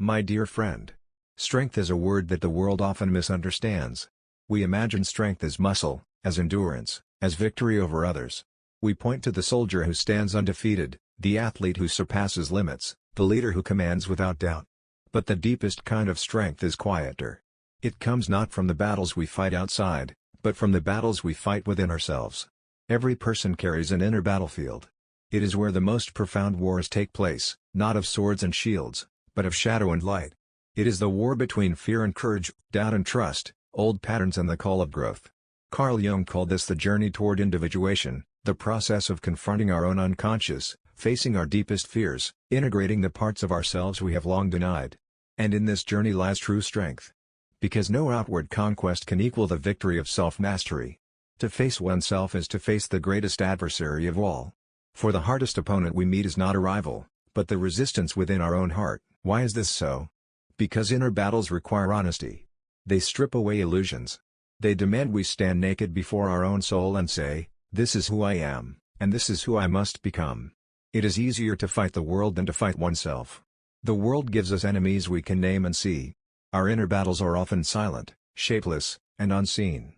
My dear friend. Strength is a word that the world often misunderstands. We imagine strength as muscle, as endurance, as victory over others. We point to the soldier who stands undefeated, the athlete who surpasses limits, the leader who commands without doubt. But the deepest kind of strength is quieter. It comes not from the battles we fight outside, but from the battles we fight within ourselves. Every person carries an inner battlefield. It is where the most profound wars take place, not of swords and shields, but of shadow and light. It is the war between fear and courage, doubt and trust, old patterns and the call of growth. Carl Jung called this the journey toward individuation, the process of confronting our own unconscious, facing our deepest fears, integrating the parts of ourselves we have long denied. And in this journey lies true strength. Because no outward conquest can equal the victory of self-mastery. To face oneself is to face the greatest adversary of all. For the hardest opponent we meet is not a rival, but the resistance within our own heart. Why is this so? Because inner battles require honesty. They strip away illusions. They demand we stand naked before our own soul and say, "This is who I am, and this is who I must become." It is easier to fight the world than to fight oneself. The world gives us enemies we can name and see. Our inner battles are often silent, shapeless, and unseen.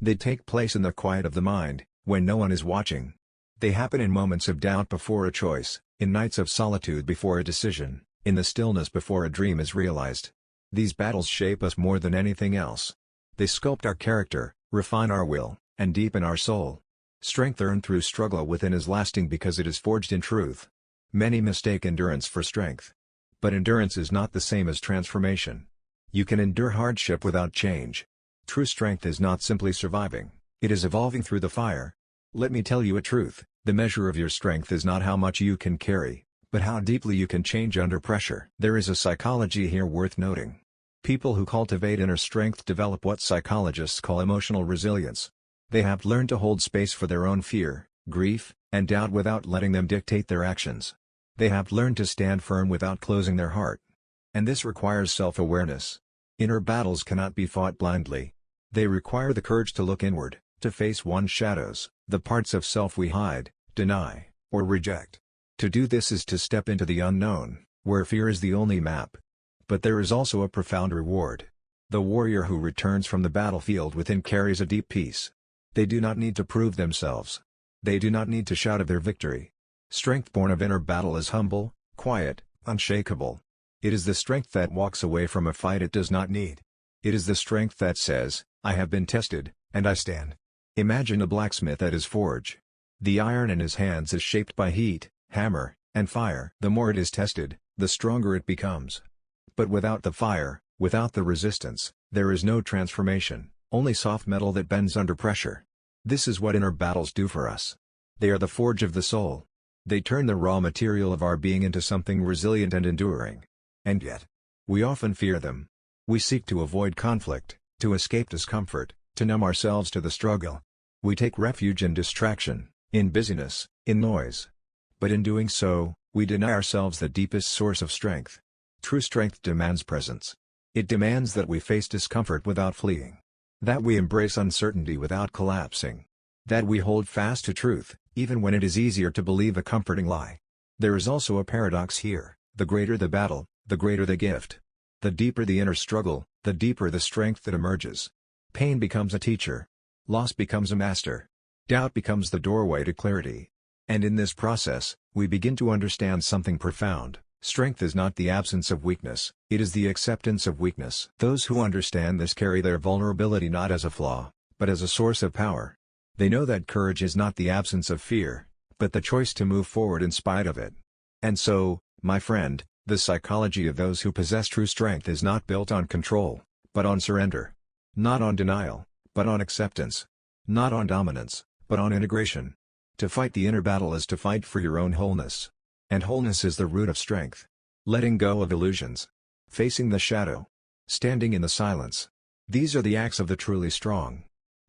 They take place in the quiet of the mind, when no one is watching. They happen in moments of doubt before a choice, in nights of solitude before a decision, in the stillness before a dream is realized. These battles shape us more than anything else. They sculpt our character, refine our will, and deepen our soul. Strength earned through struggle within is lasting because it is forged in truth. Many mistake endurance for strength. But endurance is not the same as transformation. You can endure hardship without change. True strength is not simply surviving, it is evolving through the fire. Let me tell you a truth, the measure of your strength is not how much you can carry, but how deeply you can change under pressure. There is a psychology here worth noting. People who cultivate inner strength develop what psychologists call emotional resilience. They have learned to hold space for their own fear, grief, and doubt without letting them dictate their actions. They have learned to stand firm without closing their heart. And this requires self-awareness. Inner battles cannot be fought blindly. They require the courage to look inward, to face one's shadows, the parts of self we hide, deny, or reject. To do this is to step into the unknown, where fear is the only map. But there is also a profound reward. The warrior who returns from the battlefield within carries a deep peace. They do not need to prove themselves. They do not need to shout of their victory. Strength born of inner battle is humble, quiet, unshakable. It is the strength that walks away from a fight it does not need. It is the strength that says, "I have been tested, and I stand." Imagine a blacksmith at his forge. The iron in his hands is shaped by heat, hammer, and fire. The more it is tested, the stronger it becomes. But without the fire, without the resistance, there is no transformation, only soft metal that bends under pressure. This is what inner battles do for us. They are the forge of the soul. They turn the raw material of our being into something resilient and enduring. And yet, we often fear them. We seek to avoid conflict, to escape discomfort, to numb ourselves to the struggle. We take refuge in distraction, in busyness, in noise. But in doing so, we deny ourselves the deepest source of strength. True strength demands presence. It demands that we face discomfort without fleeing. That we embrace uncertainty without collapsing. That we hold fast to truth, even when it is easier to believe a comforting lie. There is also a paradox here: the greater the battle, the greater the gift. The deeper the inner struggle, the deeper the strength that emerges. Pain becomes a teacher. Loss becomes a master. Doubt becomes the doorway to clarity. And in this process, we begin to understand something profound. Strength is not the absence of weakness, it is the acceptance of weakness. Those who understand this carry their vulnerability not as a flaw, but as a source of power. They know that courage is not the absence of fear, but the choice to move forward in spite of it. And so, my friend, the psychology of those who possess true strength is not built on control, but on surrender. Not on denial, but on acceptance. Not on dominance, but on integration. To fight the inner battle is to fight for your own wholeness. And wholeness is the root of strength. Letting go of illusions. Facing the shadow. Standing in the silence. These are the acts of the truly strong.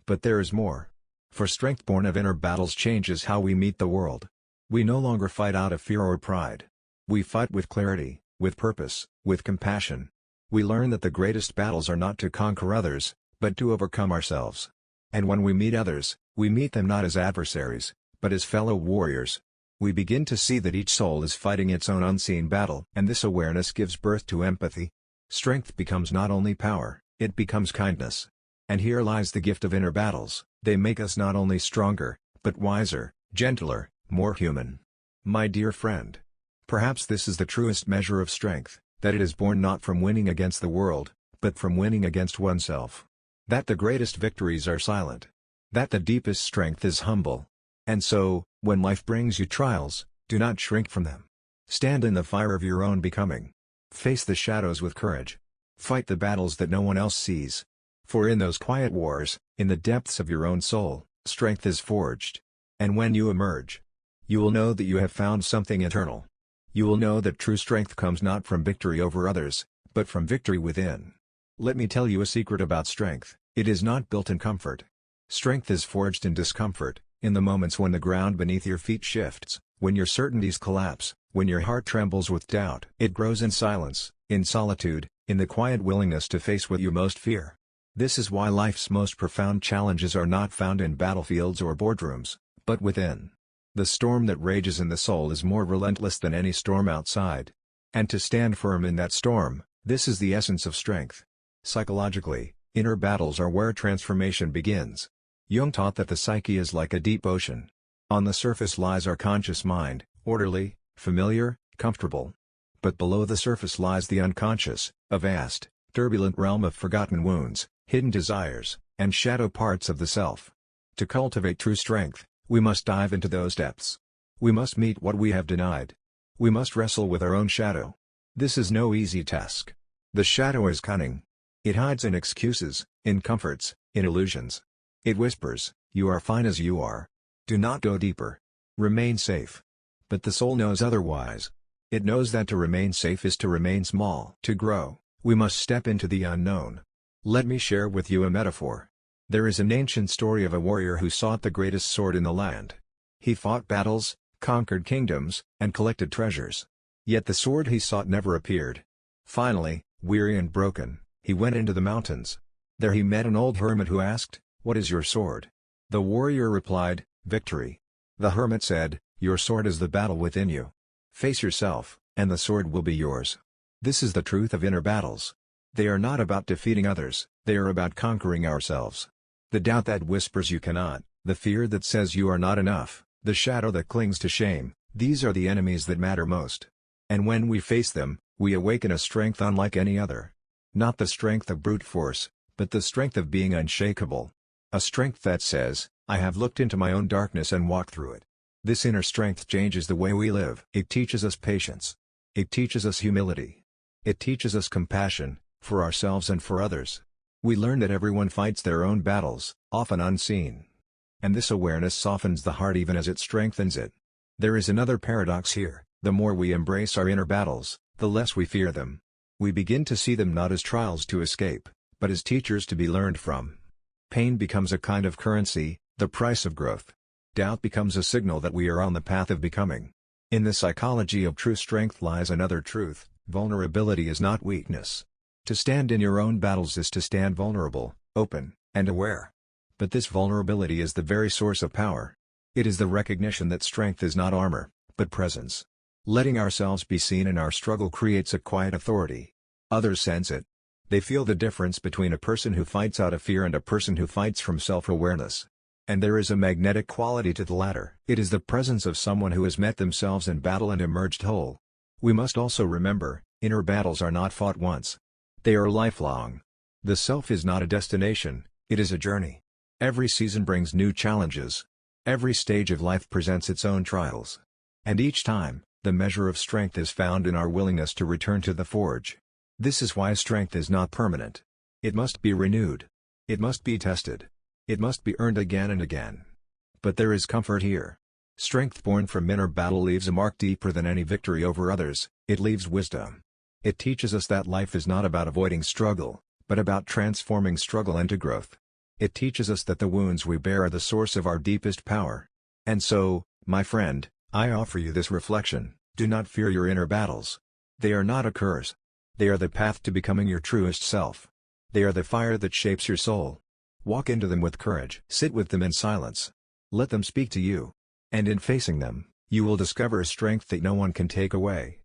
But there is more. For strength born of inner battles changes how we meet the world. We no longer fight out of fear or pride. We fight with clarity, with purpose, with compassion. We learn that the greatest battles are not to conquer others, but to overcome ourselves. And when we meet others, we meet them not as adversaries, but as fellow warriors. We begin to see that each soul is fighting its own unseen battle, and this awareness gives birth to empathy. Strength becomes not only power, it becomes kindness. And here lies the gift of inner battles. They make us not only stronger, but wiser, gentler, more human. My dear friend, perhaps this is the truest measure of strength, that it is born not from winning against the world, but from winning against oneself. That the greatest victories are silent. That the deepest strength is humble. And so, when life brings you trials, do not shrink from them. Stand in the fire of your own becoming. Face the shadows with courage. Fight the battles that no one else sees. For in those quiet wars, in the depths of your own soul, strength is forged. And when you emerge, you will know that you have found something eternal. You will know that true strength comes not from victory over others, but from victory within. Let me tell you a secret about strength: it is not built in comfort. Strength is forged in discomfort, in the moments when the ground beneath your feet shifts, when your certainties collapse, when your heart trembles with doubt. It grows in silence, in solitude, in the quiet willingness to face what you most fear. This is why life's most profound challenges are not found in battlefields or boardrooms, but within. The storm that rages in the soul is more relentless than any storm outside. And to stand firm in that storm, this is the essence of strength. Psychologically, inner battles are where transformation begins. Jung taught that the psyche is like a deep ocean. On the surface lies our conscious mind, orderly, familiar, comfortable. But below the surface lies the unconscious, a vast, turbulent realm of forgotten wounds, hidden desires, and shadow parts of the self. To cultivate true strength, we must dive into those depths. We must meet what we have denied. We must wrestle with our own shadow. This is no easy task. The shadow is cunning. It hides in excuses, in comforts, in illusions. It whispers, "You are fine as you are. Do not go deeper. Remain safe." But the soul knows otherwise. It knows that to remain safe is to remain small. To grow, we must step into the unknown. Let me share with you a metaphor. There is an ancient story of a warrior who sought the greatest sword in the land. He fought battles, conquered kingdoms, and collected treasures. Yet the sword he sought never appeared. Finally, weary and broken, he went into the mountains. There he met an old hermit who asked, "What is your sword?" The warrior replied, "Victory." The hermit said, "Your sword is the battle within you. Face yourself, and the sword will be yours." This is the truth of inner battles. They are not about defeating others, they are about conquering ourselves. The doubt that whispers you cannot, the fear that says you are not enough, the shadow that clings to shame, these are the enemies that matter most. And when we face them, we awaken a strength unlike any other. Not the strength of brute force, but the strength of being unshakable. A strength that says, "I have looked into my own darkness and walked through it." This inner strength changes the way we live. It teaches us patience. It teaches us humility. It teaches us compassion, for ourselves and for others. We learn that everyone fights their own battles, often unseen. And this awareness softens the heart even as it strengthens it. There is another paradox here: the more we embrace our inner battles, the less we fear them. We begin to see them not as trials to escape, but as teachers to be learned from. Pain becomes a kind of currency, the price of growth. Doubt becomes a signal that we are on the path of becoming. In the psychology of true strength lies another truth: vulnerability is not weakness. To stand in your own battles is to stand vulnerable, open, and aware. But this vulnerability is the very source of power. It is the recognition that strength is not armor, but presence. Letting ourselves be seen in our struggle creates a quiet authority. Others sense it. They feel the difference between a person who fights out of fear and a person who fights from self-awareness. And there is a magnetic quality to the latter. It is the presence of someone who has met themselves in battle and emerged whole. We must also remember, inner battles are not fought once. They are lifelong. The self is not a destination, it is a journey. Every season brings new challenges. Every stage of life presents its own trials. And each time, the measure of strength is found in our willingness to return to the forge. This is why strength is not permanent. It must be renewed. It must be tested. It must be earned again and again. But there is comfort here. Strength born from inner battle leaves a mark deeper than any victory over others. It leaves wisdom. It teaches us that life is not about avoiding struggle, but about transforming struggle into growth. It teaches us that the wounds we bear are the source of our deepest power. And so, my friend, I offer you this reflection: do not fear your inner battles. They are not a curse. They are the path to becoming your truest self. They are the fire that shapes your soul. Walk into them with courage. Sit with them in silence. Let them speak to you. And in facing them, You will discover a strength that no one can take away.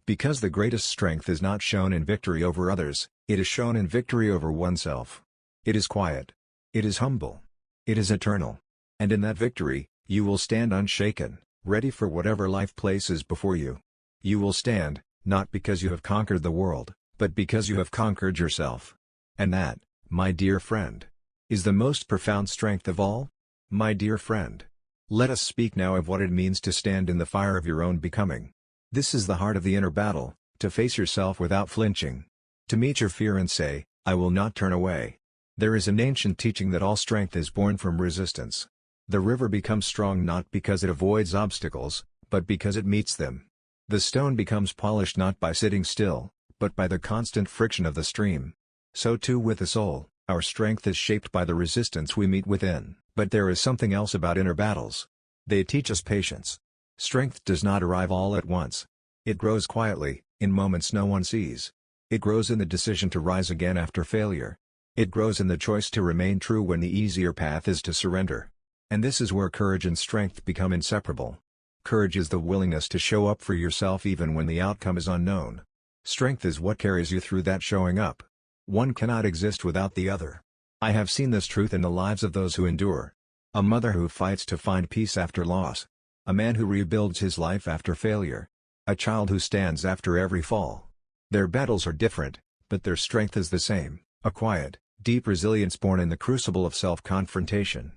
Because the greatest strength is not shown in victory over others, it is shown in victory over oneself. It is quiet. It is humble. It is eternal. And in that victory, you will stand unshaken, ready for whatever life places before you. You will stand, not because you have conquered the world, but because you have conquered yourself. And that, my dear friend, is the most profound strength of all. My dear friend, let us speak now of what it means to stand in the fire of your own becoming. This is the heart of the inner battle, to face yourself without flinching. To meet your fear and say, I will not turn away. There is an ancient teaching that all strength is born from resistance. The river becomes strong not because it avoids obstacles, but because it meets them. The stone becomes polished not by sitting still, but by the constant friction of the stream. So too with the soul, our strength is shaped by the resistance we meet within. But there is something else about inner battles. They teach us patience. Strength does not arrive all at once. It grows quietly, in moments no one sees. It grows in the decision to rise again after failure. It grows in the choice to remain true when the easier path is to surrender. And this is where courage and strength become inseparable. Courage is the willingness to show up for yourself even when the outcome is unknown. Strength is what carries you through that showing up. One cannot exist without the other. I have seen this truth in the lives of those who endure. A mother who fights to find peace after loss. A man who rebuilds his life after failure. A child who stands after every fall. Their battles are different, but their strength is the same, a quiet, deep resilience born in the crucible of self-confrontation.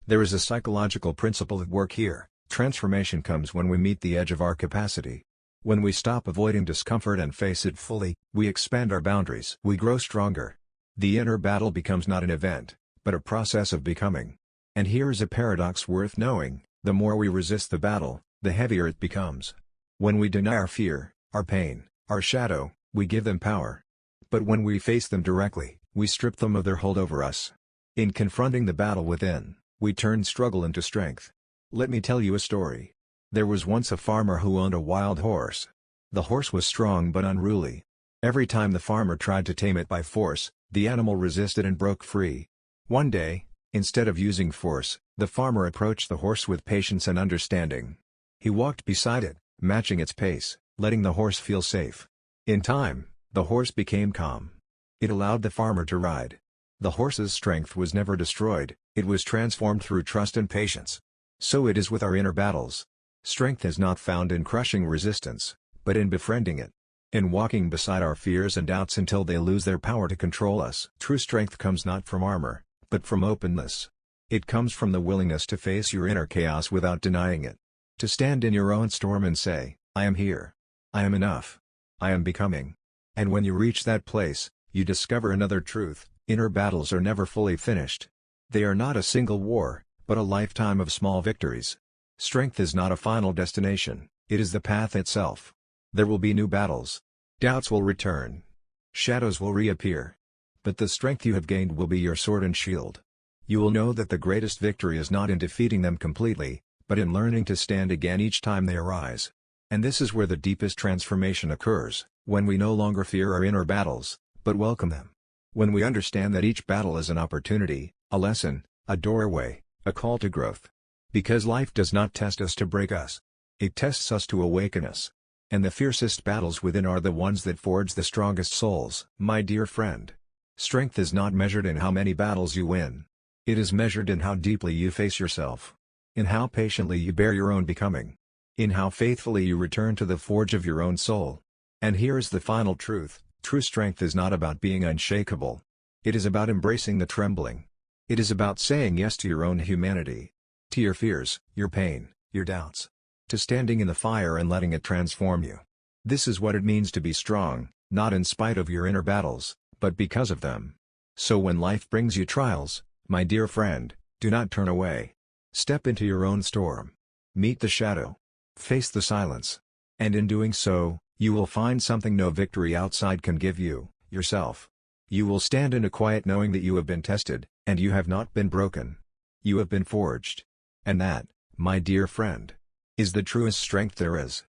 There is a psychological principle at work here. Transformation comes when we meet the edge of our capacity. When we stop avoiding discomfort and face it fully, we expand our boundaries. We grow stronger. The inner battle becomes not an event, but a process of becoming. And here is a paradox worth knowing: the more we resist the battle, the heavier it becomes. When we deny our fear, our pain, our shadow, we give them power. But when we face them directly, we strip them of their hold over us. In confronting the battle within, we turn struggle into strength. Let me tell you a story. There was once a farmer who owned a wild horse. The horse was strong but unruly. Every time the farmer tried to tame it by force, the animal resisted and broke free. One day, instead of using force, the farmer approached the horse with patience and understanding. He walked beside it, matching its pace, letting the horse feel safe. In time, the horse became calm. It allowed the farmer to ride. The horse's strength was never destroyed, it was transformed through trust and patience. So it is with our inner battles. Strength is not found in crushing resistance, but in befriending it. In walking beside our fears and doubts until they lose their power to control us. True strength comes not from armor, but from openness. It comes from the willingness to face your inner chaos without denying it. To stand in your own storm and say, I am here. I am enough. I am becoming. And when you reach that place, you discover another truth: inner battles are never fully finished. They are not a single war, but a lifetime of small victories. Strength is not a final destination, it is the path itself. There will be new battles. Doubts will return. Shadows will reappear. But the strength you have gained will be your sword and shield. You will know that the greatest victory is not in defeating them completely, but in learning to stand again each time they arise. And this is where the deepest transformation occurs, when we no longer fear our inner battles, but welcome them. When we understand that each battle is an opportunity, a lesson, a doorway, a call to growth. Because life does not test us to break us. It tests us to awaken us. And the fiercest battles within are the ones that forge the strongest souls. My dear friend, strength is not measured in how many battles you win. It is measured in how deeply you face yourself. In how patiently you bear your own becoming. In how faithfully you return to the forge of your own soul. And here is the final truth: true strength is not about being unshakable. It is about embracing the trembling. It is about saying yes to your own humanity. To your fears, your pain, your doubts. To standing in the fire and letting it transform you. This is what it means to be strong, not in spite of your inner battles, but because of them. So when life brings you trials, my dear friend, do not turn away. Step into your own storm. Meet the shadow. Face the silence. And in doing so, you will find something no victory outside can give you, yourself. You will stand in a quiet knowing that you have been tested, and you have not been broken. You have been forged. And that, my dear friend, is the truest strength there is.